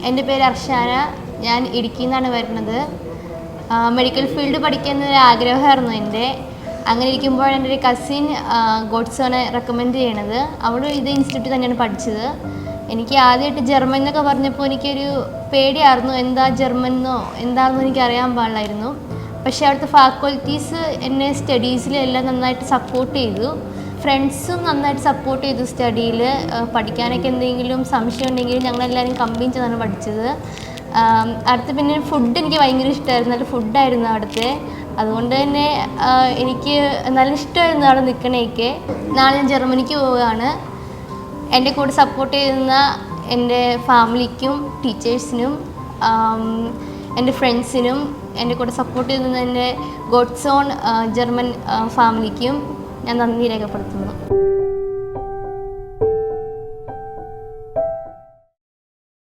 എൻ്റെ പേര് അർഷാന. ഞാൻ ഇടുക്കിയിൽ നിന്നാണ് വരുന്നത്. മെഡിക്കൽ ഫീൽഡ് പഠിക്കുന്നൊരു ആഗ്രഹമായിരുന്നു എൻ്റെ. അങ്ങനെ ഇരിക്കുമ്പോൾ എൻ്റെ ഒരു കസിൻ ഗോഡ്സോനെ റെക്കമെൻഡ് ചെയ്യണത്. അവൾ ഇത് ഇൻസ്റ്റിറ്റ്യൂട്ടിൽ തന്നെയാണ് പഠിച്ചത്. എനിക്ക് ആദ്യമായിട്ട് ജർമ്മൻ എന്നൊക്കെ പറഞ്ഞപ്പോൾ എനിക്കൊരു പേടിയായിരുന്നു. എന്താ ജർമ്മൻ എന്നോ എന്താണെന്നോ എനിക്ക് അറിയാൻ പാടില്ലായിരുന്നു. പക്ഷേ അവിടുത്തെ ഫാക്കൽറ്റീസ് എന്നെ സ്റ്റഡീസിലെല്ലാം നന്നായിട്ട് സപ്പോർട്ട് ചെയ്തു. ഫ്രണ്ട്സും നന്നായിട്ട് സപ്പോർട്ട് ചെയ്തു. സ്റ്റഡിയിൽ പഠിക്കാനൊക്കെ എന്തെങ്കിലും സംശയം ഉണ്ടെങ്കിൽ ഞങ്ങളെല്ലാവരും കമ്പൈൻ ചെയ്താണ് പഠിച്ചത്. അടുത്ത് പിന്നെ ഫുഡ് എനിക്ക് ഭയങ്കര ഇഷ്ടമായിരുന്നു. നല്ല ഫുഡായിരുന്നു അവിടുത്തെ. അതുകൊണ്ട് തന്നെ എനിക്ക് നല്ല ഇഷ്ടമായിരുന്നു അവിടെ നിൽക്കണേക്ക്. നാളെ ഞാൻ ജർമ്മനിക്ക് പോവുകയാണ്. എൻ്റെ കൂടെ സപ്പോർട്ട് ചെയ്യുന്ന എൻ്റെ ഫാമിലിക്കും ടീച്ചേഴ്സിനും എൻ്റെ ഫ്രണ്ട്സിനും എൻ്റെ കൂടെ സപ്പോർട്ട് ചെയ്യുന്ന എൻ്റെ ഗോഡ്സോൺ ജർമ്മൻ ഫാമിലിക്കും ഞാൻ നന്ദി രേഖപ്പെടുത്തുന്നു.